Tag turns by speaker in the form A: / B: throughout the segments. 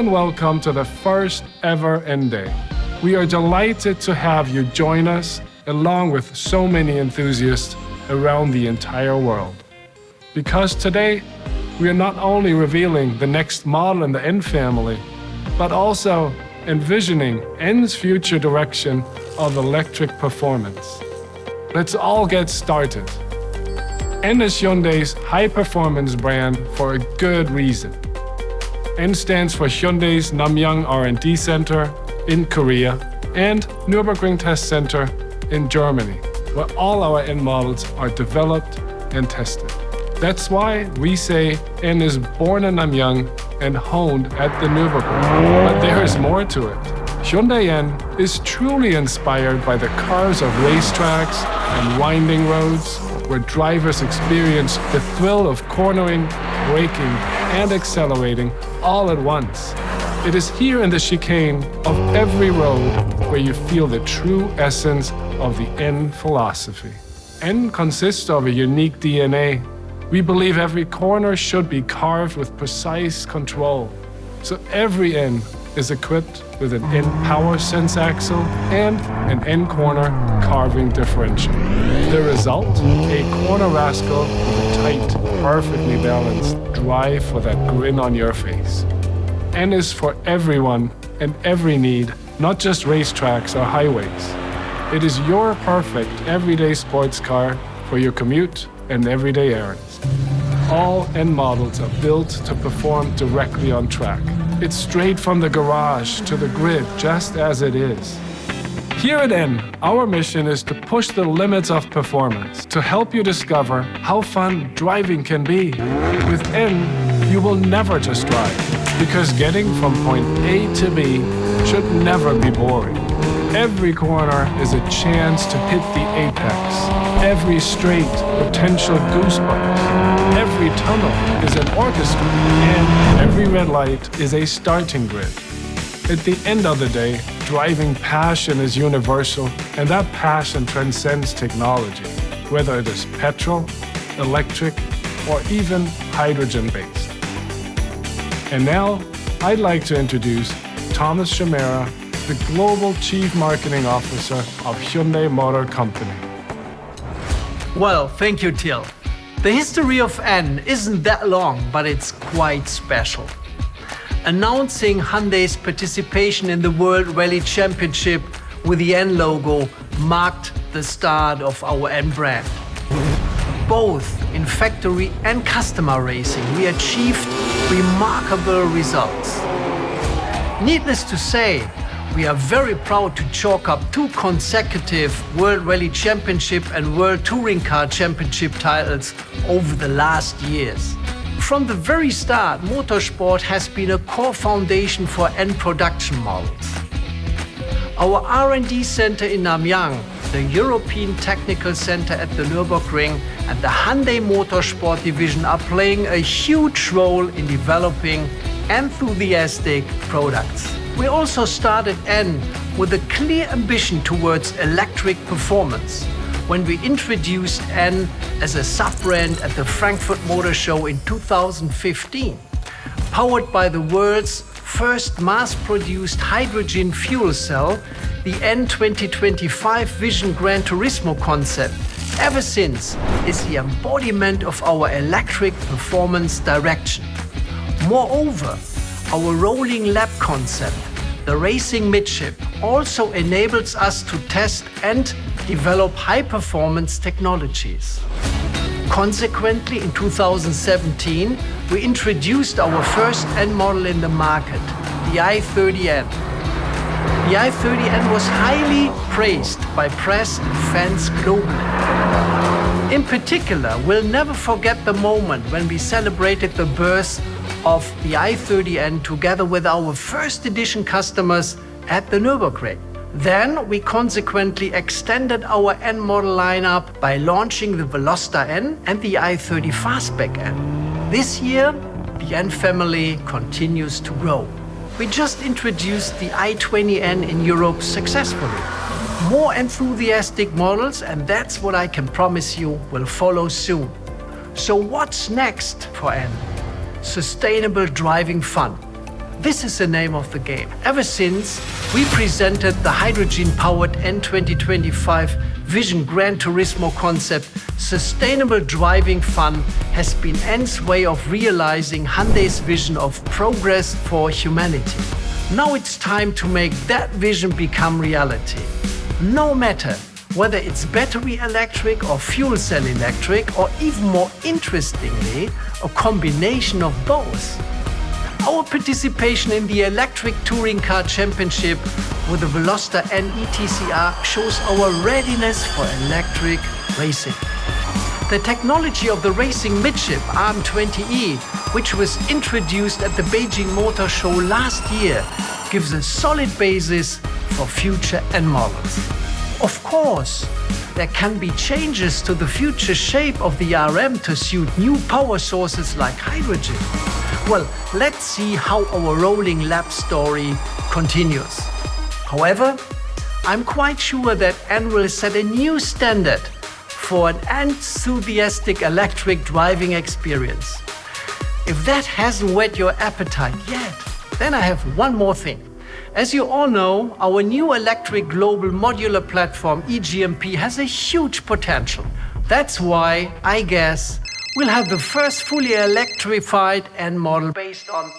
A: and welcome to the first ever N Day. We are delighted to have you join us along with so many enthusiasts around the entire world. Because today, we are not only revealing the next model in the N family, but also envisioning N's future direction of electric performance. Let's all get started. N is Hyundai's high-performance brand for a good reason. N stands for Hyundai's Namyang R&D Center in Korea and Nurburgring Test Center in Germany, where all our N models are developed and tested. That's why we say N is born in Namyang and honed at the Nurburgring. But there is more to it. Hyundai N is truly inspired by the cars of racetracks and winding roads, where drivers experience the thrill of cornering, braking, and accelerating all at once. It is here in the chicane of every road where you feel the true essence of the N philosophy. N consists of a unique DNA. We believe every corner should be carved with precise control. So every N is equipped with an N power sense axle and an N corner carving differential. The result? A corner rascal with a tight, perfectly balanced drive for that grin on your face. N is for everyone and every need, not just racetracks or highways. It is your perfect everyday sports car for your commute and everyday errands. All N models are built to perform directly on track. It's straight from the garage to the grid, just as it is. Here at N, our mission is to push the limits of performance, to help you discover how fun driving can be. With N, you will never just drive, because getting from point A to B should never be boring. Every corner is a chance to hit the apex. Every straight, potential goosebumps. Every tunnel is an orchestra, and every red light is a starting grid. At the end of the day, driving passion is universal, and that passion transcends technology, whether it is petrol, electric, or even hydrogen-based. And now, I'd like to introduce Thomas Shamera, the Global Chief Marketing Officer of Hyundai Motor Company.
B: Well, thank you, Till. The history of N isn't that long, but it's quite special. Announcing Hyundai's participation in the World Rally Championship with the N logo marked the start of our N brand. Both in factory and customer racing, we achieved remarkable results. Needless to say, we are very proud to chalk up 2 consecutive World Rally Championship and World Touring Car Championship titles over the last years. From the very start, motorsport has been a core foundation for N production models. Our R&D center in Namyang, the European Technical Center at the Nurburgring, and the Hyundai Motorsport division are playing a huge role in developing enthusiastic products. We also started N with a clear ambition towards electric performance when we introduced N as a sub-brand at the Frankfurt Motor Show in 2015. Powered by the world's first mass-produced hydrogen fuel cell, the N 2025 Vision Gran Turismo concept, ever since, is the embodiment of our electric performance direction. Moreover, our rolling lab concept, the racing midship, also enables us to test and develop high-performance technologies. Consequently, in 2017, we introduced our first N model in the market, the i30N. The i30N was highly praised by press and fans globally. In particular, we'll never forget the moment when we celebrated the birth of the i30N together with our first edition customers at the Nurburgring. Then we consequently extended our N model lineup by launching the Veloster N and the i30 Fastback N. This year, the N family continues to grow. We just introduced the i20N in Europe successfully. More enthusiastic models, and that's what I can promise you will follow soon. So what's next for N? Sustainable driving fun. This is the name of the game. Ever since we presented the hydrogen-powered N 2025 Vision Gran Turismo concept, sustainable driving fun has been N's way of realizing Hyundai's vision of progress for humanity. Now it's time to make that vision become reality. No matter whether it's battery electric or fuel cell electric, or even more interestingly, a combination of both. Our participation in the Electric Touring Car Championship with the Veloster N ETCR shows our readiness for electric racing. The technology of the racing midship RM20E, which was introduced at the Beijing Motor Show last year, gives a solid basis for future N models. Of course, there can be changes to the future shape of the RM to suit new power sources like hydrogen. Well, let's see how our rolling lap story continues. However, I'm quite sure that N will set a new standard for an enthusiastic electric driving experience. If that hasn't whet your appetite yet, then I have one more thing. As you all know, our new electric global modular platform EGMP has a huge potential. That's why, I guess, we'll have the first fully electrified N model based on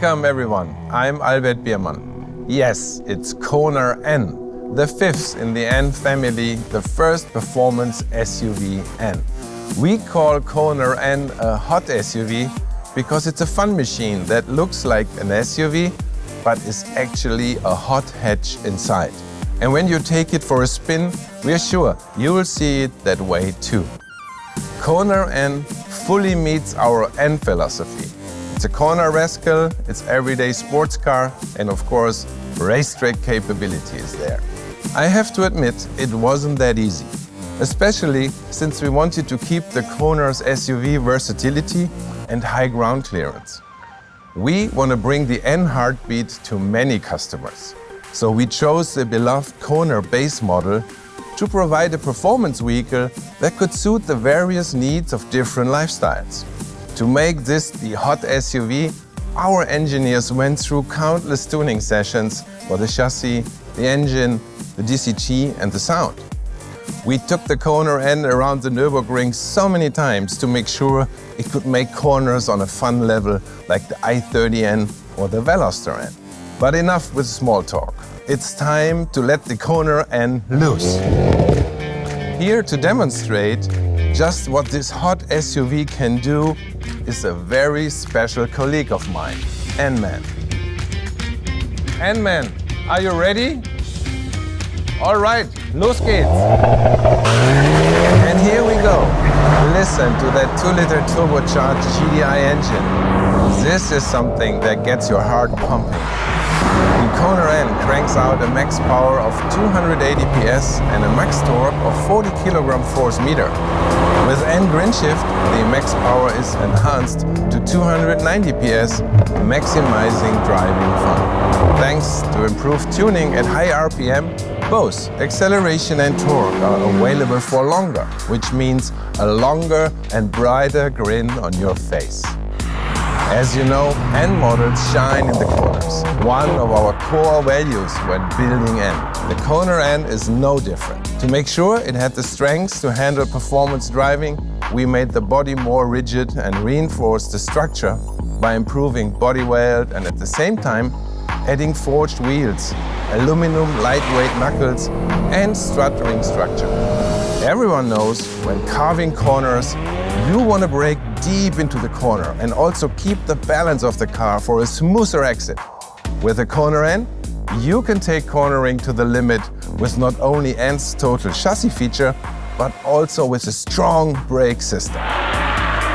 C: Welcome everyone, I'm Albert Biermann. Yes, it's KONA N, the fifth in the N family, the first performance SUV N. We call KONA N a hot SUV because it's a fun machine that looks like an SUV, but is actually a hot hatch inside. And when you take it for a spin, we're sure you will see it that way too. KONA N fully meets our N philosophy. It's a corner rascal, it's everyday sports car, and of course, racetrack capability is there. I have to admit, it wasn't that easy, especially since we wanted to keep the KONA's SUV versatility and high ground clearance. We want to bring the N heartbeat to many customers. So we chose the beloved KONA base model to provide a performance vehicle that could suit the various needs of different lifestyles. To make this the hot SUV, our engineers went through countless tuning sessions for the chassis, the engine, the DCG and the sound. We took the KONA N around the Nurburgring so many times to make sure it could make corners on a fun level like the i30N or the Veloster N. But enough with small talk. It's time to let the KONA N loose. Here to demonstrate just what this hot SUV can do is a very special colleague of mine, N-Man. N-Man, Are you ready? All right, los geht's. And here we go. Listen to that 2-liter turbocharged GDI engine. This is something that gets your heart pumping. The KONA N cranks out a max power of 280 PS and a max torque of 40 kg force meter. With N grin shift, the max power is enhanced to 290 PS, maximizing driving fun. Thanks to improved tuning at high RPM, both acceleration and torque are available for longer, which means a longer and brighter grin on your face. As you know, N models shine in the corners, one of our core values when building N. The KONA N is no different. To make sure it had the strength to handle performance driving, we made the body more rigid and reinforced the structure by improving body weld and at the same time adding forged wheels, aluminum lightweight knuckles and strut ring structure. Everyone knows when carving corners, you want to brake deep into the corner and also keep the balance of the car for a smoother exit. With the KONA N, you can take cornering to the limit with not only N's total chassis feature, but also with a strong brake system.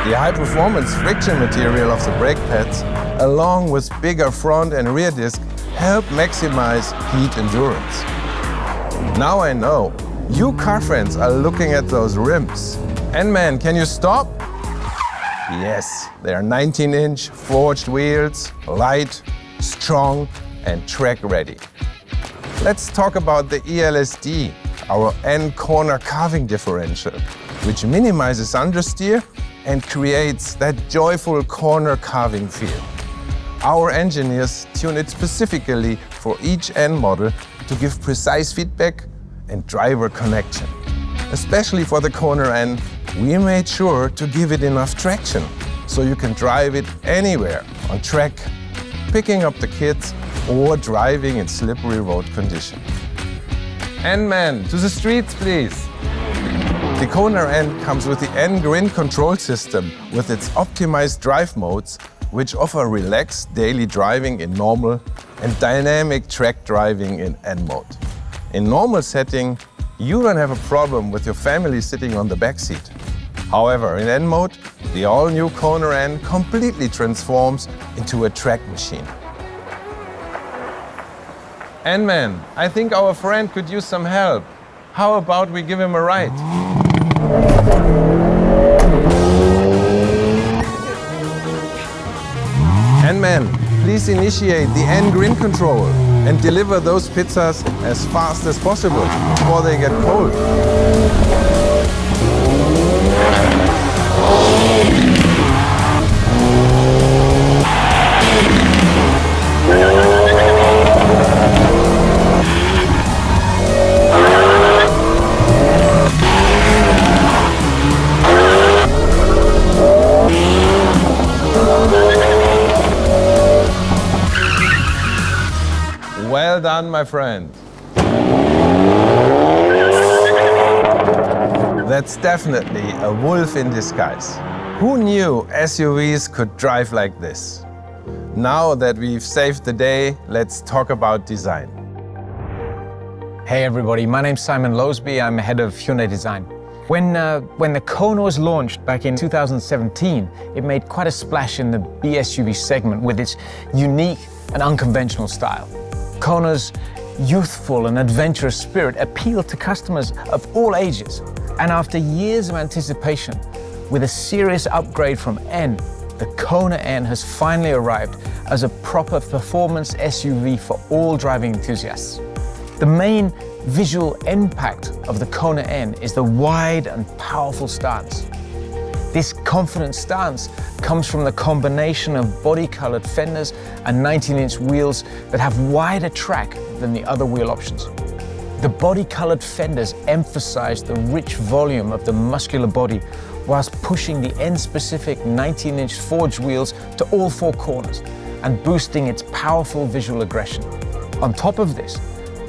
C: The high-performance friction material of the brake pads, along with bigger front and rear disc, help maximize heat endurance. Now I know, you car friends are looking at those rims. And man, can you stop? Yes, they are 19-inch forged wheels, light, strong, and track ready. Let's talk about the ELSD, our N corner carving differential, which minimizes understeer and creates that joyful corner carving feel. Our engineers tune it specifically for each N model to give precise feedback and driver connection. Especially for the KONA N, we made sure to give it enough traction so you can drive it anywhere, on track, picking up the kids, or driving in slippery road condition. And man, to the streets, please. The KONA N comes with the N Grin control system with its optimized drive modes, which offer relaxed daily driving in normal and dynamic track driving in N mode. In normal setting, you don't have a problem with your family sitting on the back seat. However, in N mode, the all-new KONA N completely transforms into a track machine. And man, I think our friend could use some help. How about we give him a ride? And man, please initiate the N Grin control and deliver those pizzas as fast as possible before they get cold. Well done, my friend. That's definitely a wolf in disguise. Who knew SUVs could drive like this? Now that we've saved the day, let's talk about design.
D: Hey everybody, my name's Simon Loseby. I'm head of Hyundai Design. When the KONA was launched back in 2017, it made quite a splash in the BSUV segment with its unique and unconventional style. KONA's youthful and adventurous spirit appealed to customers of all ages. And after years of anticipation, with a serious upgrade from N, the KONA N has finally arrived as a proper performance SUV for all driving enthusiasts. The main visual impact of the KONA N is the wide and powerful stance. This confident stance comes from the combination of body-colored fenders and 19-inch wheels that have wider track than the other wheel options. The body-colored fenders emphasize the rich volume of the muscular body whilst pushing the N-specific 19-inch forged wheels to all four corners and boosting its powerful visual aggression. On top of this,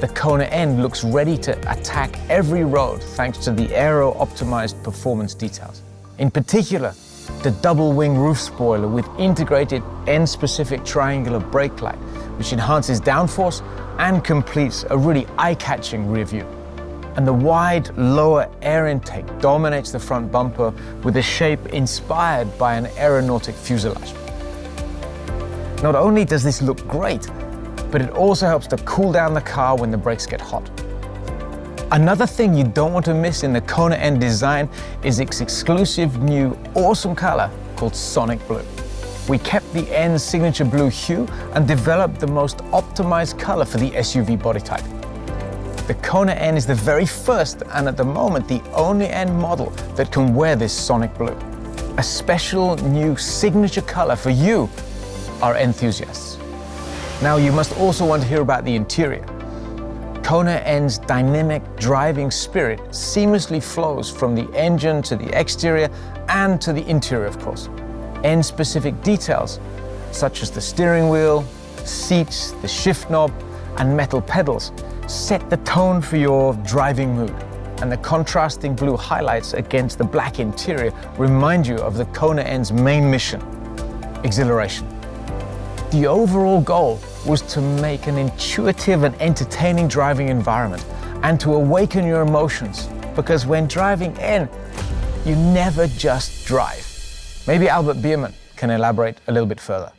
D: the KONA N looks ready to attack every road thanks to the aero-optimized performance details. In particular, the double-wing roof spoiler with integrated N-specific triangular brake light, which enhances downforce and completes a really eye-catching rear view. And the wide, lower air intake dominates the front bumper with a shape inspired by an aeronautic fuselage. Not only does this look great, but it also helps to cool down the car when the brakes get hot. Another thing you don't want to miss in the KONA N design is its exclusive new awesome color called Sonic Blue. We kept the N's signature blue hue and developed the most optimized color for the SUV body type. The KONA N is the very first and at the moment the only N model that can wear this Sonic Blue. A special new signature color for you, our enthusiasts. Now you must also want to hear about the interior. KONA N's dynamic driving spirit seamlessly flows from the engine to the exterior and to the interior, of course. N-specific details, such as the steering wheel, seats, the shift knob, and metal pedals, set the tone for your driving mood. And the contrasting blue highlights against the black interior remind you of the KONA N's main mission, exhilaration. The overall goal was to make an intuitive and entertaining driving environment and to awaken your emotions, because when driving N, you never just drive. Maybe Albert Biermann can elaborate a little bit further.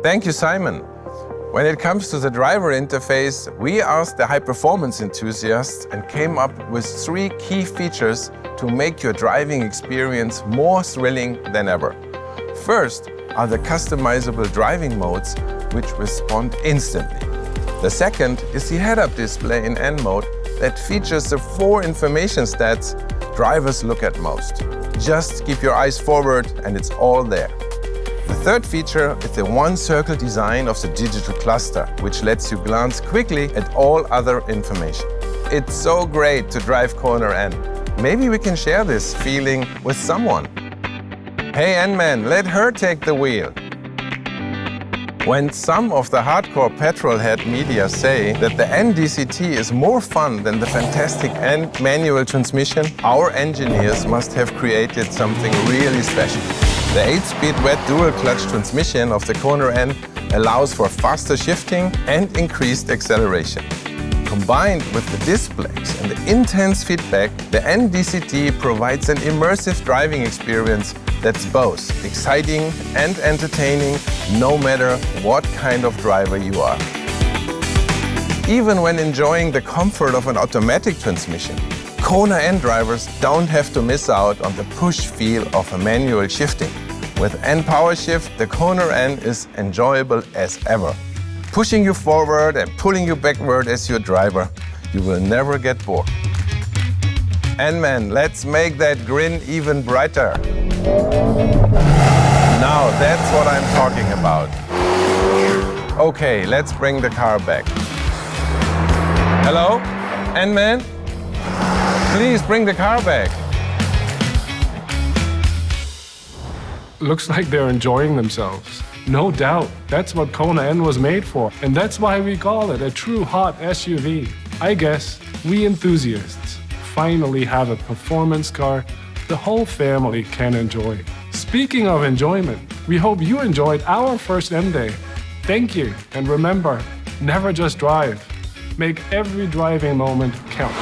C: Thank you, Simon. When it comes to the driver interface, we asked the high-performance enthusiasts and came up with 3 key features to make your driving experience more thrilling than ever. First are the customizable driving modes, which respond instantly. The second is the head-up display in N mode that features the 4 information stats drivers look at most. Just keep your eyes forward and it's all there. The third feature is the one-circle design of the digital cluster, which lets you glance quickly at all other information. It's so great to drive KONA N. Maybe we can share this feeling with someone. Hey N-Man, let her take the wheel. When some of the hardcore petrolhead media say that the N DCT is more fun than the fantastic N manual transmission, our engineers must have created something really special. The 8-speed wet dual-clutch transmission of the KONA N allows for faster shifting and increased acceleration. Combined with the displays and the intense feedback, the N DCT provides an immersive driving experience that's both exciting and entertaining, no matter what kind of driver you are. Even when enjoying the comfort of an automatic transmission, KONA N drivers don't have to miss out on the push feel of a manual shifting. With N Power Shift, the KONA N is enjoyable as ever. Pushing you forward and pulling you backward as your driver, you will never get bored. N-Man, let's make that grin even brighter. Now that's what I'm talking about. Okay, let's bring the car back. Hello? N-Man? Please bring the car back.
A: Looks like they're enjoying themselves. No doubt, that's what KONA N was made for, and that's why we call it a true hot SUV. I guess we enthusiasts finally have a performance car the whole family can enjoy. Speaking of enjoyment, we hope you enjoyed our first N Day. Thank you, and remember, never just drive. Make every driving moment count.